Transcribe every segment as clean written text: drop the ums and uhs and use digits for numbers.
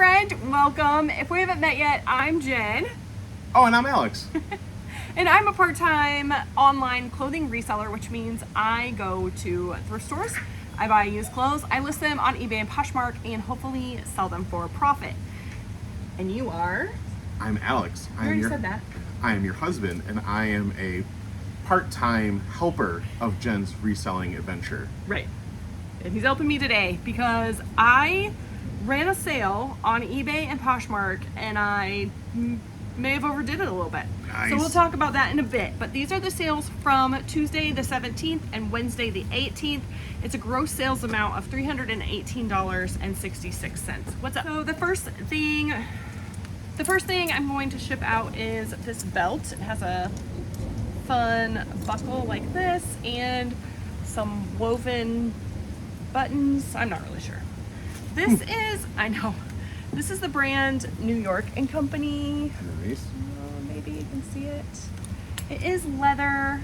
friend, welcome. If we haven't met yet, I'm Jen. Oh, and I'm Alex. And I'm a part-time online clothing reseller, which means I go to thrift stores, I buy used clothes, I list them on eBay and Poshmark, and hopefully sell them for a profit. And you are? I'm Alex. You already said that. I am your husband, and I am a part-time helper of Jen's reselling adventure. Right. And he's helping me today because I ran a sale on eBay and Poshmark, and I may have overdid it a little bit. Nice. So we'll talk about that in a bit. But these are the sales from Tuesday the 17th and Wednesday the 18th. It's a gross sales amount of $318.66. What's up? So the first thing I'm going to ship out is this belt. It has a fun buckle like this and some woven buttons. I'm not really sure. This is, I know, this is the brand New York and Company. Nice. Maybe you can see it. It is leather,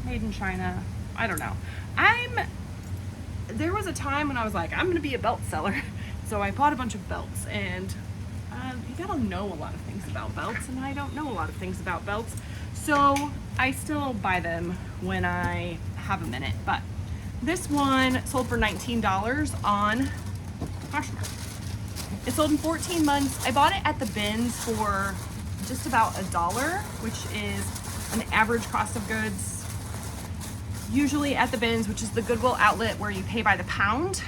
made in China. I don't know. There was a time when I was like, I'm gonna be a belt seller. So I bought a bunch of belts, and you gotta know a lot of things about belts, and I don't know a lot of things about belts. So I still buy them when I have a minute. But this one sold for $19 on Poshmark. It sold in 14 months. I bought it at the bins for just about $1, which is an average cost of goods. Usually at the bins, which is the Goodwill outlet where you pay by the pound,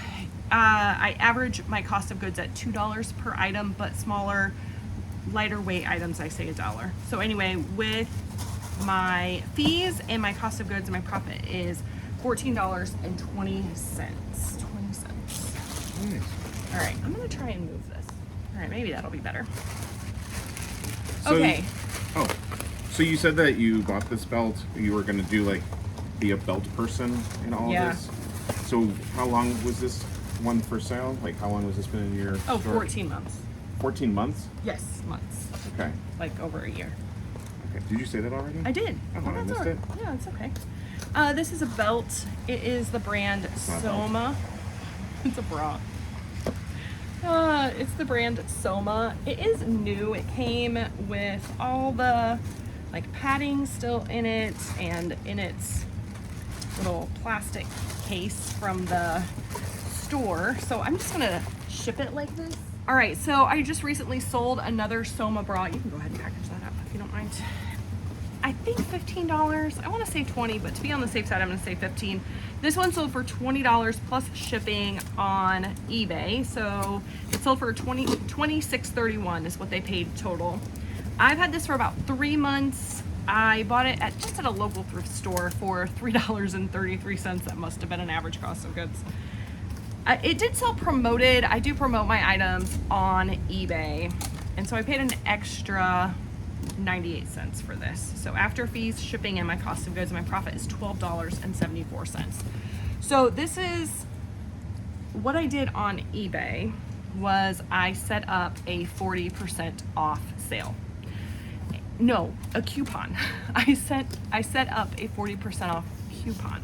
I average my cost of goods at $2 per item, but smaller, lighter weight items, I say $1. So anyway, with my fees and my cost of goods, my profit is $14.20. 20 cents. Nice. All right, I'm gonna try and move this. All right, maybe that'll be better. So, Okay. So you said that you bought this belt. You were gonna do be a belt person in all Yeah. of this. So how long was this one for sale? Like how long was this been in your Oh, store? 14 months. 14 months? Yes, months. Okay. Like over a year. Okay. Did you say that already? I did. Oh, I that's missed all right. it. Yeah, it's okay. This is a belt. It is the brand not a belt. Soma. It's a bra. It's the brand Soma. It is new. It came with all the padding still in it, and in its little plastic case from the store. So I'm just gonna ship it like this. All right, so I just recently sold another Soma bra. You can go ahead and package that up if you don't mind. I think $15. I want to say 20, but to be on the safe side, I'm going to say 15. This one sold for $20 plus shipping on eBay. So it sold for $26.31 is what they paid total. I've had this for about 3 months. I bought it just at a local thrift store for $3.33. That must have been an average cost of goods. It did sell promoted. I do promote my items on eBay. And so I paid an extra 98 cents for this. So after fees, shipping, and my cost of goods, my profit is $12.74. So this is what I did on eBay. Was I set up a 40% off sale. No, a coupon. I set up a 40% off coupon,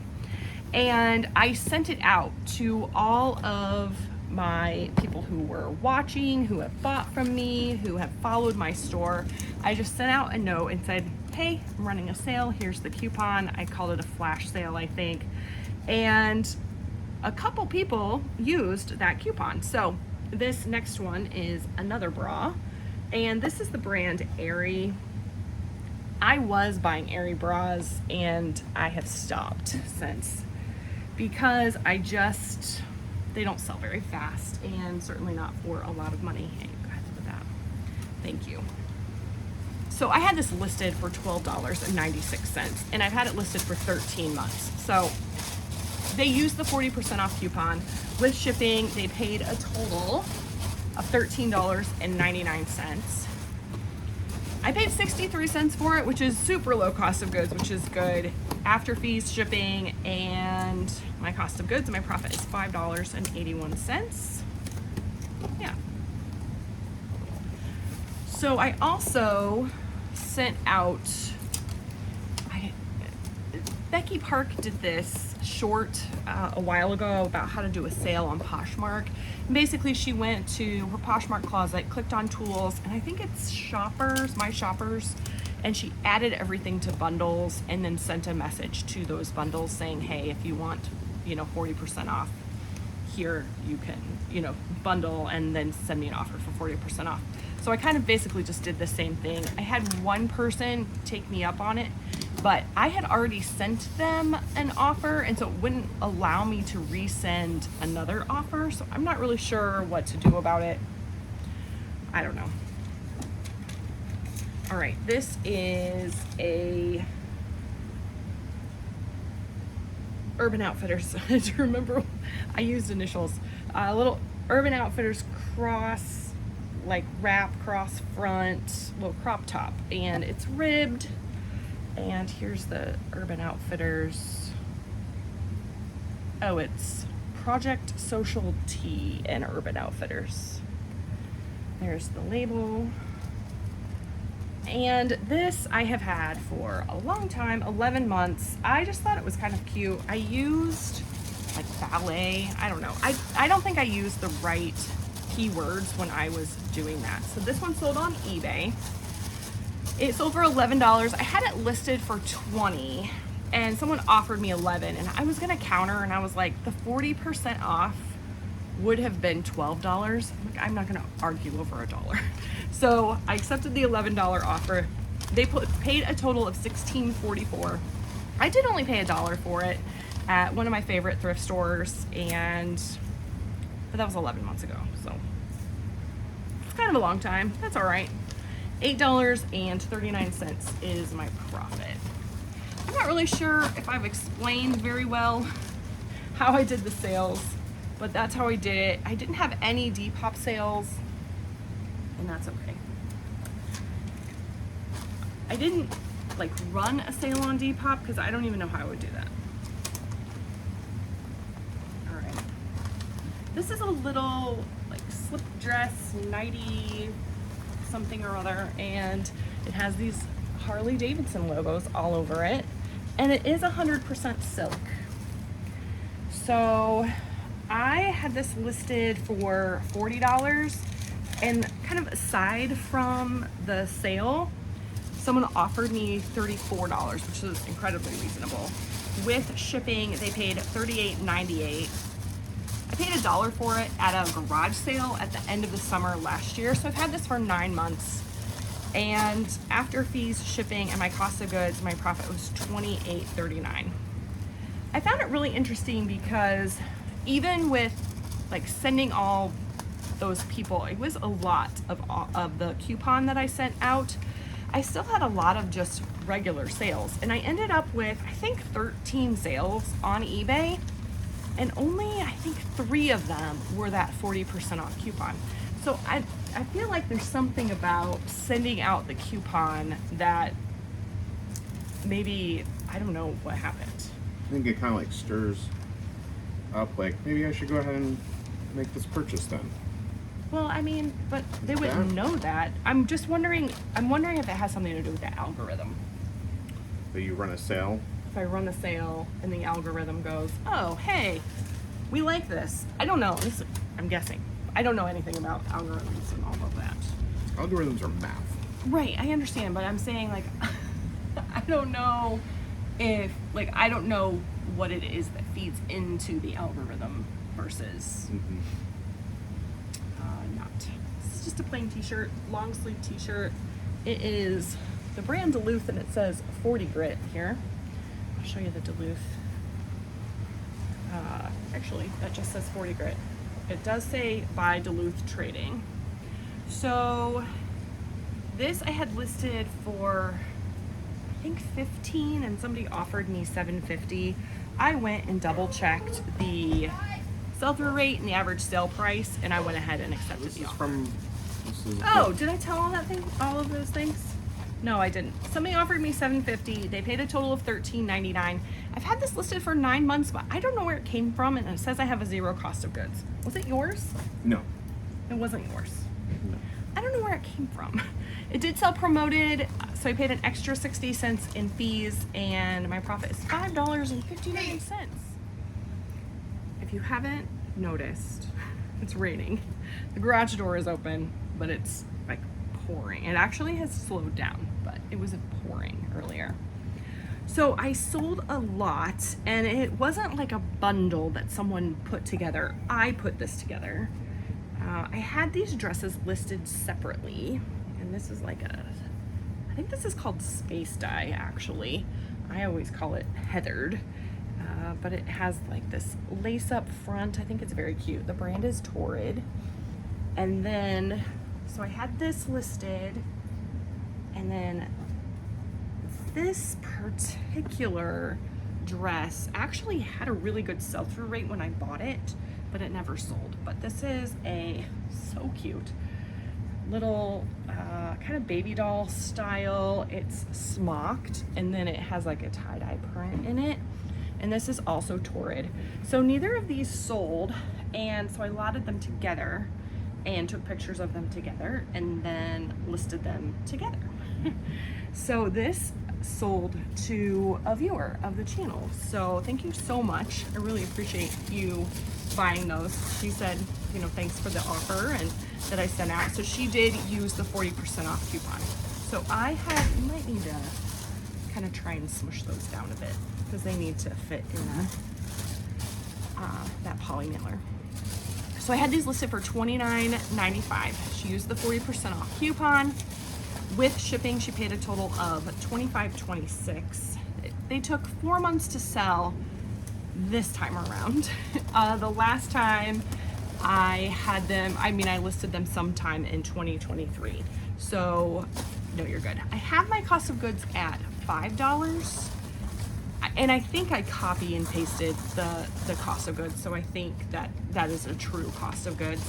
and I sent it out to all of my people who were watching, who have bought from me, who have followed my store. I just sent out a note and said, hey, I'm running a sale. Here's the coupon. I called it a flash sale, I think. And a couple people used that coupon. So this next one is another bra. And this is the brand Aerie. I was buying Aerie bras, and I have stopped since because they don't sell very fast, and certainly not for a lot of money. Hey, go ahead with that. Thank you. So I had this listed for $12.96, and I've had it listed for 13 months. So they used the 40% off coupon. With shipping, they paid a total of $13.99. I paid 63 cents for it, which is super low cost of goods, which is good. After fees, shipping, and my cost of goods, my profit is $5.81. Yeah. So I also sent out, Becky Park did this short a while ago about how to do a sale on Poshmark. And basically she went to her Poshmark closet, clicked on tools, and I think it's shoppers, my shoppers, and she added everything to bundles and then sent a message to those bundles saying, hey, if you want, 40% off, here you can, bundle and then send me an offer for 40% off. So I kind of basically just did the same thing. I had one person take me up on it, but I had already sent them an offer, and so it wouldn't allow me to resend another offer. So I'm not really sure what to do about it. I don't know. All right, this is a Urban Outfitters. I do remember I used initials. A little Urban Outfitters cross, like wrap cross front, little crop top, and it's ribbed. And here's the Urban Outfitters. Oh, it's Project Social Tee and Urban Outfitters. There's the label. And this I have had for a long time, 11 months. I just thought it was kind of cute. I used like ballet, I don't know. I don't think I used the right keywords when I was doing that. So this one sold on eBay. It sold for $11. I had it listed for $20 and someone offered me $11, and I was gonna counter, and I was like, the 40% off would have been $12. I'm not gonna argue over $1. So I accepted the $11 offer. They paid a total of $16.44. I did only pay $1 for it at one of my favorite thrift stores, but that was 11 months ago, so it's kind of a long time. That's all right. $8.39 is my profit. I'm not really sure if I've explained very well how I did the sales, but that's how I did it. I didn't have any Depop sales, and that's okay. I didn't like run a sale on Depop because I don't even know how I would do that. All right. This is a little like slip dress, nighty, something or other, and it has these Harley Davidson logos all over it, and it is 100% silk. So I had this listed for $40, and kind of aside from the sale, someone offered me $34, which is incredibly reasonable. With shipping, they paid $38.98. I paid $1 for it at a garage sale at the end of the summer last year. So I've had this for 9 months. And after fees, shipping, and my cost of goods, my profit was $28.39. I found it really interesting because even with like sending all those people, it was a lot of the coupon that I sent out. I still had a lot of just regular sales, and I ended up with, I think, 13 sales on eBay, and only, I think, 3 of them were that 40% off coupon. So I feel like there's something about sending out the coupon that maybe, I don't know what happened. I think it kind of like stirs up, like, maybe I should go ahead and make this purchase then. Well, I mean, but they wouldn't know that. I'm wondering if it has something to do with the algorithm. That you run a sale? If I run a sale and the algorithm goes, oh, hey, we like this. I don't know. I'm guessing. I don't know anything about algorithms and all of that. Algorithms are math. Right, I understand, but I'm saying, like, I don't know I don't know what it is that feeds into the algorithm versus not. This is just a plain t-shirt, long sleeve t-shirt. It is the brand Duluth, and it says 40 grit here. I'll show you the Duluth. Actually, that just says 40 grit. It does say by Duluth Trading. So this I had listed for, I think, 15, and somebody offered me $7.50. I went and double checked the sell-through rate and the average sale price, and I went ahead and accepted the offer. Did I tell all of those things? No, I didn't. Somebody offered me $7.50. They paid a total of $13.99. I've had this listed for 9 months, but I don't know where it came from, and it says I have a 0 cost of goods. Was it yours? No. It wasn't yours. No. I don't know where it came from. It did sell promoted, so I paid an extra 60 cents in fees, and my profit is $5.59. if you haven't noticed, it's raining. The garage door is open, but it's like pouring. It actually has slowed down, but it was pouring earlier. So I sold a lot, and it wasn't like a bundle that someone put together. I put this together. I had these dresses listed separately, and this is like I think this is called space dye actually. I always call it heathered, but it has like this lace up front. I think it's very cute. The brand is Torrid. And then, so I had this listed, and then this particular dress actually had a really good sell-through rate when I bought it, but it never sold. But this is so cute little kind of baby doll style. It's smocked, and then it has like a tie-dye print in it, and this is also Torrid. So neither of these sold, and so I lotted them together and took pictures of them together and then listed them together. So this sold to a viewer of the channel, so thank you so much. I really appreciate you buying those. She said, you know, thanks for the offer and that I sent out. So she did use the 40% off coupon. So you might need to kind of try and smush those down a bit because they need to fit in that poly mailer. So I had these listed for $29.95. She used the 40% off coupon. With shipping, she paid a total of $25.26. They took 4 months to sell this time around. The last time I had them, I listed them sometime in 2023. So, no, you're good. I have my cost of goods at $5. And I think I copy and pasted the cost of goods. So I think that is a true cost of goods.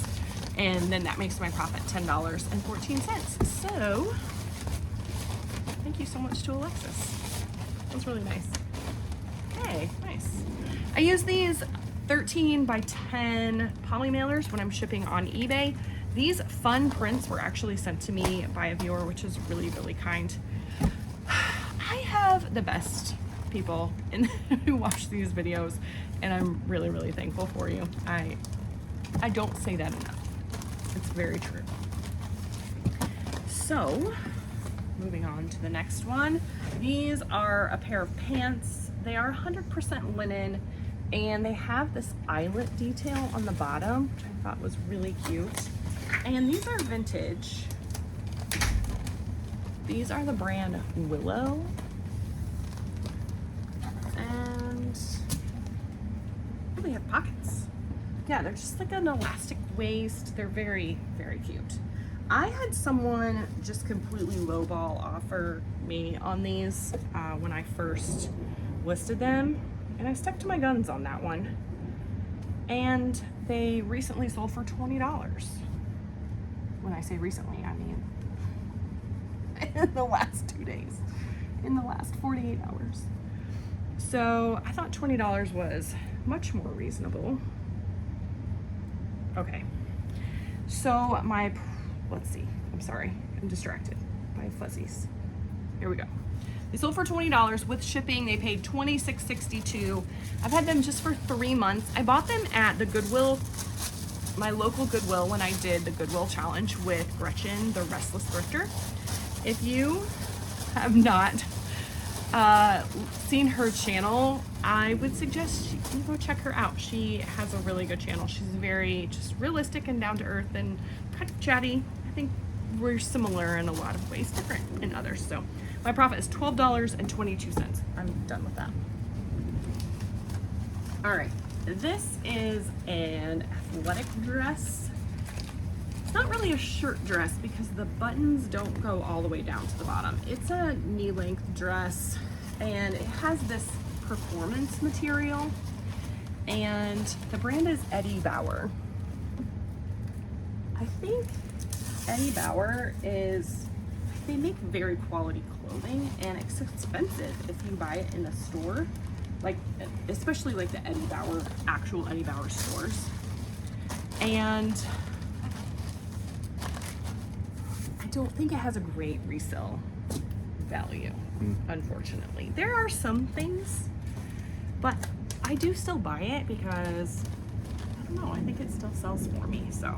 And then that makes my profit $10.14. So, thank you so much to Alexis. That was really nice. Okay, nice. I use these 13 by 10 poly mailers when I'm shipping on eBay. These fun prints were actually sent to me by a viewer, which is really, really kind. I have the best people who watch these videos, and I'm really, really thankful for you. I don't say that enough. It's very true. So, moving on to the next one. These are a pair of pants. They are 100% linen, and they have this eyelet detail on the bottom, which I thought was really cute. And these are vintage. These are the brand Willow. And they have pockets. Yeah, they're just like an elastic waist. They're very, very cute. I had someone just completely lowball offer me on these when I first listed them, and I stuck to my guns on that one. And they recently sold for $20. When I say recently, I mean in the last 2 days, in the last 48 hours. So I thought $20 was much more reasonable. Okay, so let's see, I'm sorry, I'm distracted by fuzzies. Here we go. They sold for $20. With shipping, they paid $26.62. I've had them just for 3 months. I bought them at the Goodwill, my local Goodwill, when I did the Goodwill challenge with Gretchen, the Restless Thrifter. If you have not seen her channel, I would suggest you go check her out. She has a really good channel. She's very just realistic and down to earth and kind of chatty. I think we're similar in a lot of ways, different in others. So my profit is $12.22. I'm done with that. All right, this is an athletic dress. It's not really a shirt dress because the buttons don't go all the way down to the bottom. It's a knee-length dress, and it has this performance material, and the brand is Eddie Bauer. I think Eddie Bauer they make very quality clothing, and it's expensive if you buy it in a store, like especially like the actual Eddie Bauer stores. And I don't think it has a great resale value, unfortunately. There are some things, but I do still buy it because don't know, I think it still sells for me, so.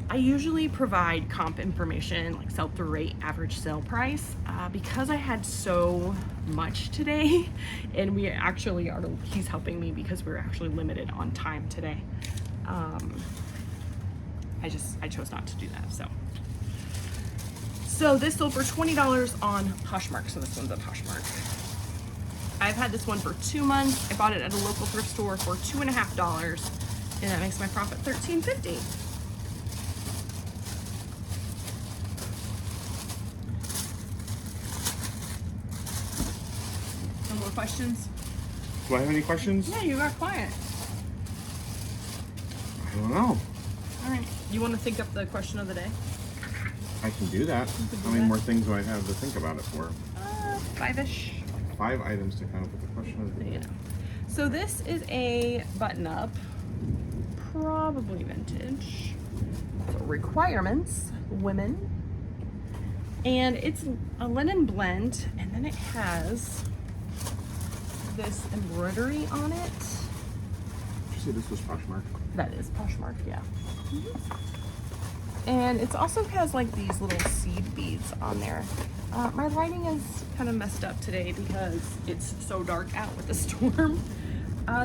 I usually provide comp information, like sell-through rate, average sale price, because I had so much today, and we actually are, he's helping me because we're actually limited on time today. I chose not to do that, so. So this sold for $20 on Poshmark, so this one's a Poshmark. I've had this one for 2 months. I bought it at a local thrift store for $2.50, and that makes my profit $13.50. No more questions? Do I have any questions? Yeah, you got quiet. I don't know. All right, you want to think up the question of the day? I can do that. How many more things do I have to think about it for? 5-ish. 5 items to kind of put the question of the day. Yeah. So this is a button-up, probably vintage. So requirements, women. And it's a linen blend, and then it has this embroidery on it. Did you say this was Poshmark? That is Poshmark, yeah. And it also has like these little seed beads on there. My lighting is kind of messed up today because it's so dark out with the storm.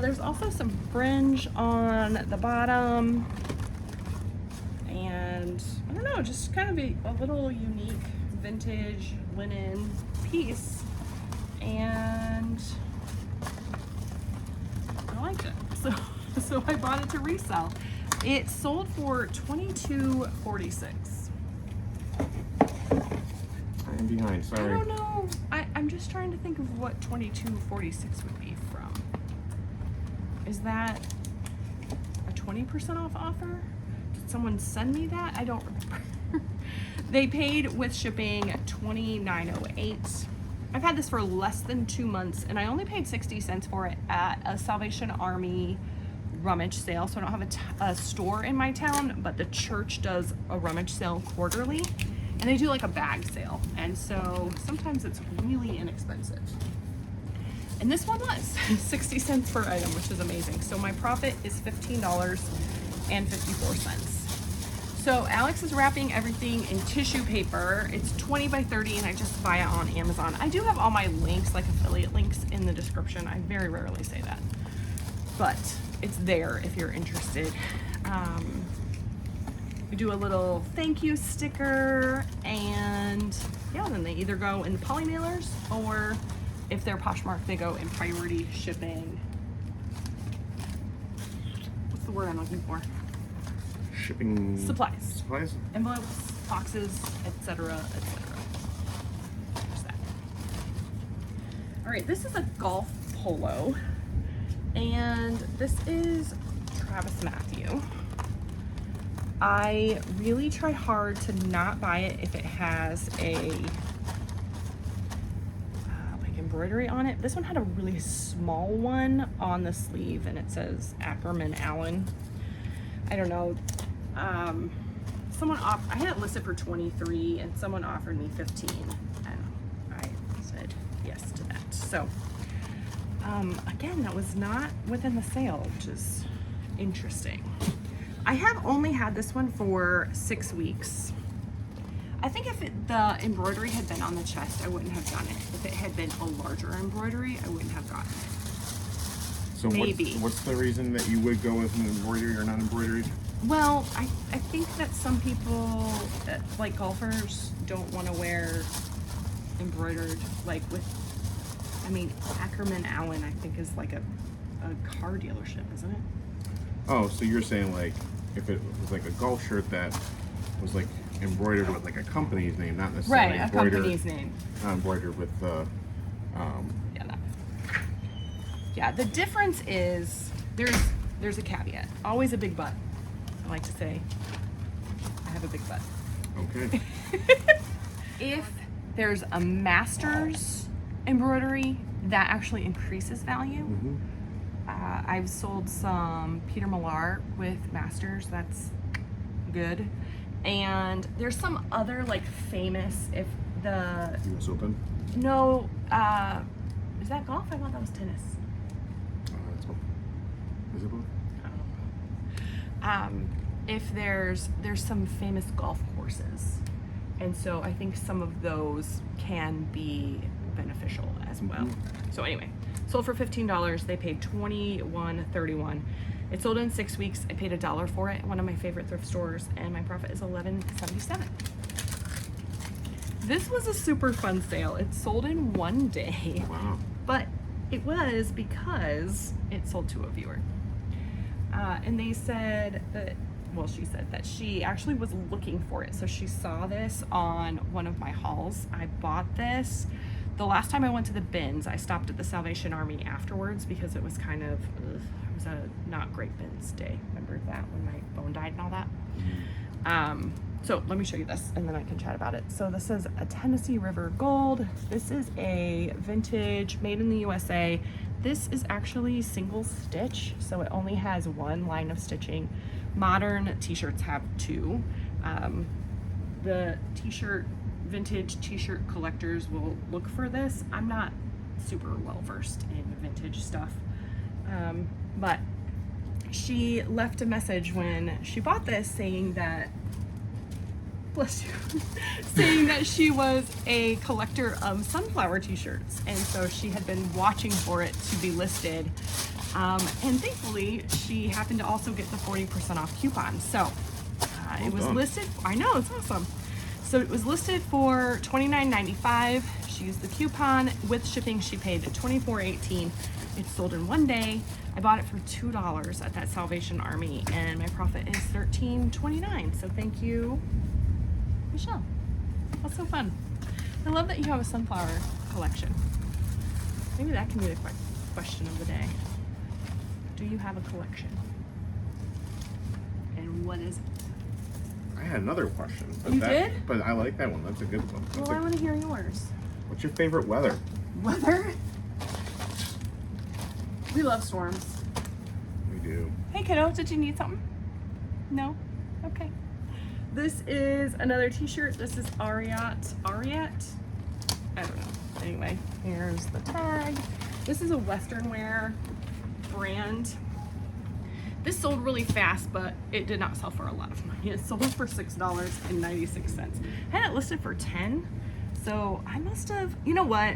There's also some fringe on the bottom. And I don't know, just kind of a little unique vintage linen piece. And I liked it. So I bought it to resell. It sold for $22.46. I am behind, sorry. I don't know. I'm just trying to think of what $22.46 would be from. Is that a 20% off offer? Did someone send me that? I don't remember. They paid with shipping $29.08. I've had this for less than 2 months, and I only paid 60 cents for it at a Salvation Army rummage sale. So I don't have a store in my town, but the church does a rummage sale quarterly, and they do like a bag sale, and so sometimes it's really inexpensive. And this one was 60 cents per item, which is amazing. So my profit is $15.54. So Alex is wrapping everything in tissue paper. It's 20 by 30, and I just buy it on Amazon. I do have all my links, like affiliate links, in the description. I very rarely say that, but it's there if you're interested. We do a little thank you sticker, and yeah, then they either go in poly mailers, or if they're Poshmark, they go in priority shipping. What's the word I'm looking for? Shipping Supplies. Supplies? Envelopes, boxes, etc., etc. There's that. All right, this is a golf polo, and this is Travis Matthew. I really try hard to not buy it if it has a like embroidery on it. This one had a really small one on the sleeve, and it says Ackerman Allen. I don't know. I had it listed for 23, and someone offered me 15, and I said yes to that. So again, that was not within the sale, which is interesting. I have only had this one for 6 weeks. I think if the embroidery had been on the chest, I wouldn't have done it. If it had been a larger embroidery, I wouldn't have gotten it. So Maybe. What's the reason that you would go with an embroidery or not embroidered? Well, I think that some people, like golfers, don't want to wear embroidered, like with, I mean, Ackerman Allen, I think, is like a car dealership, isn't it? Oh, so you're saying like if it was like a golf shirt that was like embroidered with like a company's name, not necessarily Right, a company's name. Not embroidered with the Yeah, the difference is there's a caveat. Always a big butt. I like to say I have a big butt. Okay. If there's a master's embroidery, that actually increases value. Mm-hmm. I've sold some Peter Millar with masters. That's good. And there's some other like famous, if the US Open? no, is that golf? I thought that was tennis. It's Is it both? If there's some famous golf courses, and so I think some of those can be beneficial as well. So anyway, sold for $15. They paid $21.31. It sold in 6 weeks. I paid $1 for it at one of my favorite thrift stores, and my profit is $11.77. This was a super fun sale. It sold in 1 day. Wow. But it was because it sold to a viewer. And they said that, well, she said that she actually was looking for it. So she saw this on one of my hauls. I bought this. The last time I went to the bins, I stopped at the Salvation Army afterwards because it was kind of, it was a not great bins day. Remember that when my bone died and all that? So let me show you this and then I can chat about it. So this is a Tennessee River Gold. This is a vintage, made in the USA. This is actually single stitch, so it only has one line of stitching. Modern t-shirts have two. The vintage t-shirt collectors will look for this. I'm not super well versed in vintage stuff, but she left a message when she bought this saying that, bless you, saying that she was a collector of sunflower t-shirts, and so she had been watching for it to be listed, and thankfully she happened to also get the 40% off coupon. So it was listed, I know, it's awesome. So it was listed for $29.95. She used the coupon. With shipping she paid $24.18. It sold in 1 day. I bought it for $2 at that Salvation Army, and my profit is $13.29. So thank you, Michelle. That's so fun. I love that you have a sunflower collection. Maybe that can be the question of the day. Do you have a collection? And what is it? I had another question. But You did? But I like that one. That's a good one. Well, I want to hear yours. What's your favorite weather? Weather? We love storms. We do. Hey kiddo, did you need something? No? Okay. This is another t-shirt. This is Ariat. I don't know. Anyway, here's the tag. This is a Western wear brand. This sold really fast, but it did not sell for a lot of money. It sold for $6.96. I had it listed for $10. So I must have, you know what?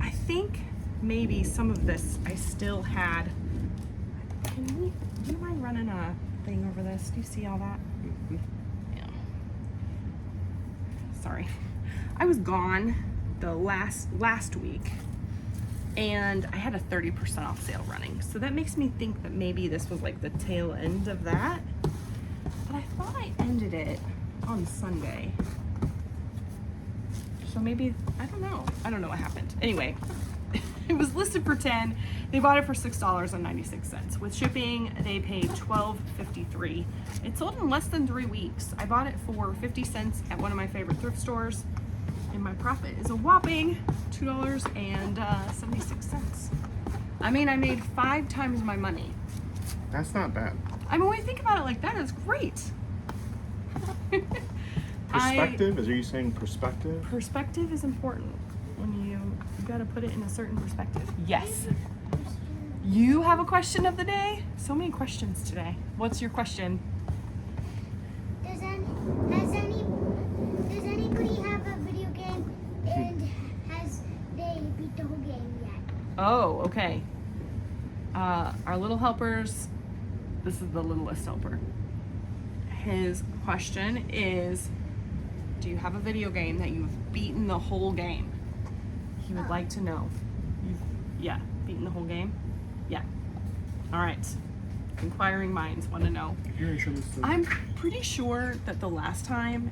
I think maybe some of this I still had. Do you mind running a thing over this? Do you see all that? Yeah. Sorry. I was gone the last week, and I had a 30% off sale running. So that makes me think that maybe this was like the tail end of that. But I thought I ended it on Sunday. So maybe, I don't know. I don't know what happened. Anyway, it was listed for $10. They bought it for $6.96. With shipping, they paid $12.53. It sold in less than 3 weeks. I bought it for 50 cents at one of my favorite thrift stores, and my profit is a whopping $2.76. I mean, I made 5 times my money. That's not bad. I mean, when you think about it like that, it's great. Perspective? Are you saying perspective? Perspective is important. When you got to put it in a certain perspective. Yes. You have a question of the day? So many questions today. What's your question? Does anybody have a video game and has they beat the whole game yet? Oh, okay. Our little helpers, this is the littlest helper. His question is, do you have a video game that you've beaten the whole game? He would like to know. Yeah, beaten the whole game? Yeah. All right. Inquiring minds want to know. I'm pretty sure that the last time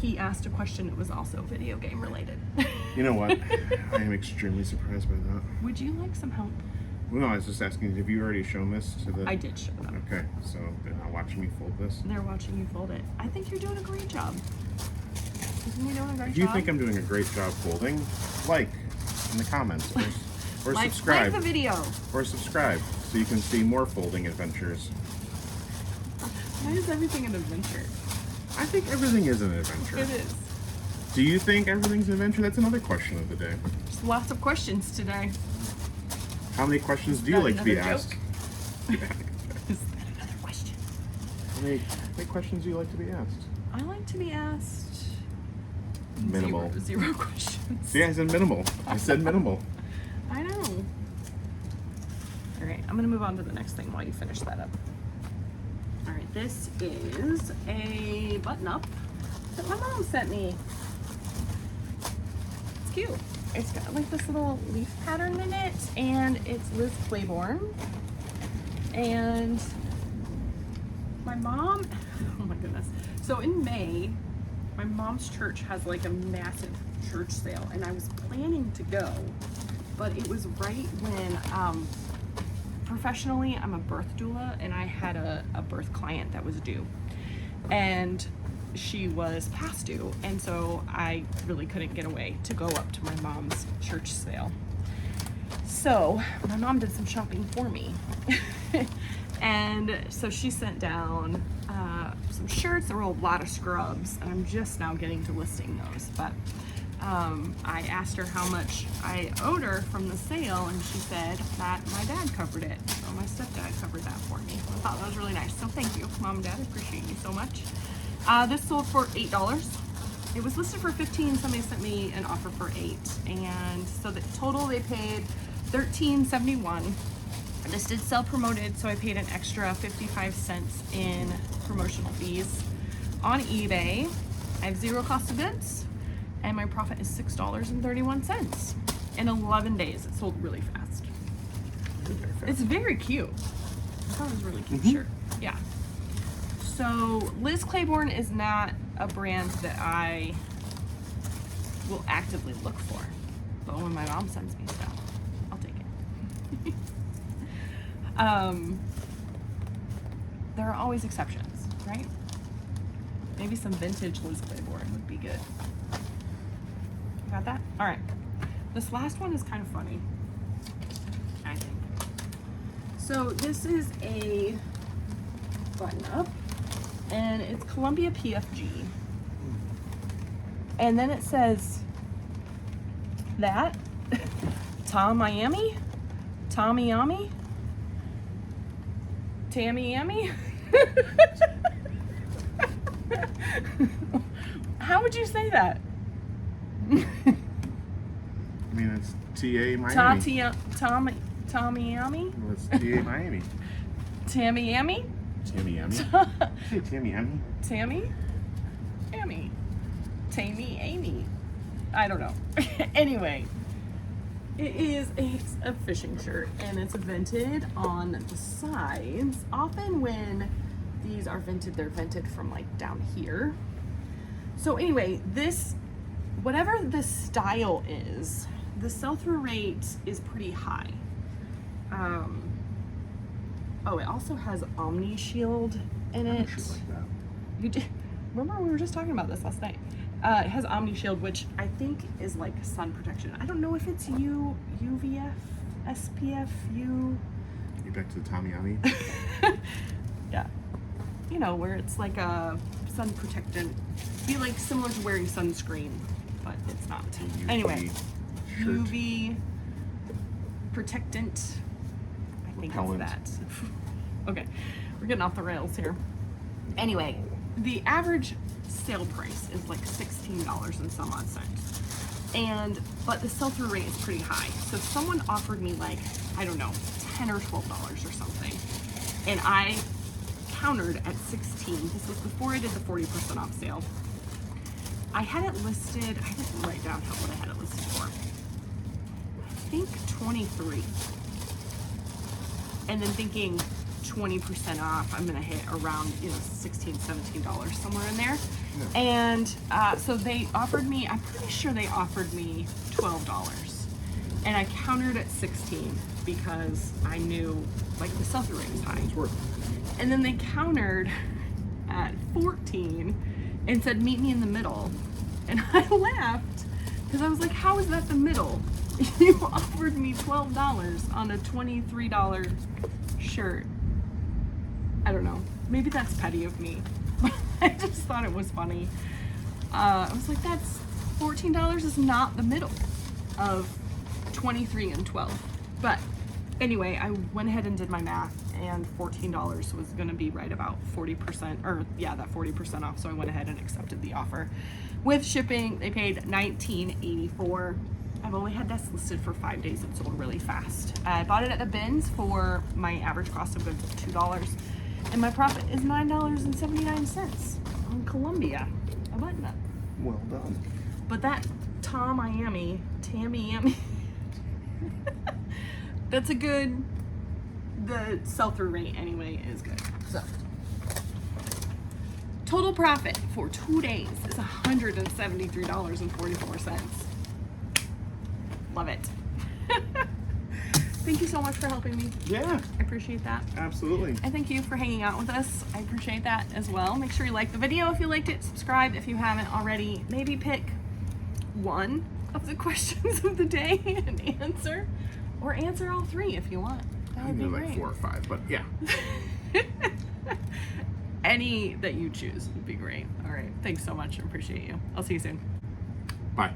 he asked a question, it was also video game related. You know what? I am extremely surprised by that. Would you like some help? Well, no, I was just asking, have you already shown this to the... I did show them. Okay, so they're not watching me fold this? They're watching you fold it. I think you're doing a great job. Isn't he doing a great If you job? think I'm doing a great job folding, like in the comments, or like subscribe. the video. Or subscribe so you can see more folding adventures. Why is everything an adventure? I think everything is an adventure. It is. Do you think everything's an adventure? That's another question of the day. Just lots of questions today. How many questions do you Got like to be another asked? Is that another question? How many questions do you like to be asked? I like to be asked Minimal. Zero questions. See, I said minimal. I said minimal. I know. All right, I'm gonna move on to the next thing while you finish that up. All right, this is a button-up that my mom sent me. It's cute. It's got like this little leaf pattern in it, and it's Liz Claiborne. And my mom, oh my goodness. So in May, my mom's church has like a massive church sale, and I was planning to go, but it was right when, professionally, I'm a birth doula, and I had a birth client that was due, and she was past due, and so I really couldn't get away to go up to my mom's church sale. So my mom did some shopping for me. And so she sent down some shirts. There were a lot of scrubs, and I'm just now getting to listing those. But I asked her how much I owed her from the sale, and she said that my dad covered it. So my stepdad covered that for me. I thought that was really nice. So thank you, Mom and Dad. I appreciate you so much. This sold for $8. It was listed for $15. Somebody sent me an offer for $8, and so the total they paid $13.71. This did sell promoted, so I paid an extra 55 cents in promotional fees on eBay. I have zero cost of goods, and my profit is $6.31. In 11 days, it sold really fast. It's very cute. I thought it was a really cute shirt. Yeah. So Liz Claiborne is not a brand that I will actively look for, but when my mom sends me stuff, I'll take it. There are always exceptions, right? Maybe some vintage Liz Claiborne would be good. Got that? All right. This last one is kind of funny, I think. So this is a button-up, and it's Columbia PFG. And then it says that Tom Miami, Tommy Yami, Tammy Yami. How would you say that? I mean, it's TA Miami. Tommy Yami? Well, it's TA Miami. Tammy Yami? Tammy Yami. Say Tammy Yami. Tammy? Amy. Tammy Amy. I don't know. Anyway, it's a fishing shirt, and it's vented on the sides. Often when these are vented, they're vented from like down here. So anyway, this, whatever the style is, the sell-through rate is pretty high. Oh, it also has Omni Shield in it. Shit like that. You did, remember we were just talking about this last night. It has Omni Shield, which I think is like sun protection. I don't know if it's UVF, SPF, You back to the Tommy Yami. yeah. You know, where it's like a sun protectant. Be like similar to wearing sunscreen, but it's not. UV Anyway, shirt. UV protectant. I think Repellent. it's that. Okay, we're getting off the rails here. Anyway, the average sale price is like $16 and some odd cents. But the sell-through rate is pretty high. So if someone offered me like, I don't know, $10 or $12 or something, and I countered at 16, this was before I did the 40% off sale. I had it listed, I didn't write down what I had it listed for. I think 23. And then thinking 20% off, I'm gonna hit around, $16, $17, somewhere in there. Yeah. And so they offered me, I'm pretty sure they offered me $12. And I countered at 16 because I knew like the sell-through rate was high. It's worth it. And then they countered at 14 and said, meet me in the middle. And I laughed because I was like, how is that the middle? You offered me $12 on a $23 shirt. I don't know. Maybe that's petty of me. I just thought it was funny. I was like, that's $14 is not the middle of 23 and 12. But anyway, I went ahead and did my math, and $14 was gonna be right about 40%, or yeah, that 40% off. So I went ahead and accepted the offer. With shipping, they paid $19.84. I've only had this listed for 5 days. It sold really fast. I bought it at the bins for my average cost of goods of $2, and my profit is $9.79 on Columbia. A button up. Well done. But that Tammy, that's a good, the sell-through rate anyway is good. So, total profit for 2 days is $173.44. Love it. Thank you so much for helping me. Yeah, I appreciate that. absolutely. And thank you for hanging out with us. I appreciate that as well. Make sure you like the video if you liked it. Subscribe if you haven't already. Maybe pick one of the questions of the day and answer, or answer all 3 if you want. That would be Like great. 4 or 5, but yeah. Any that you choose would be great. All right. Thanks so much. I appreciate you. I'll see you soon. Bye.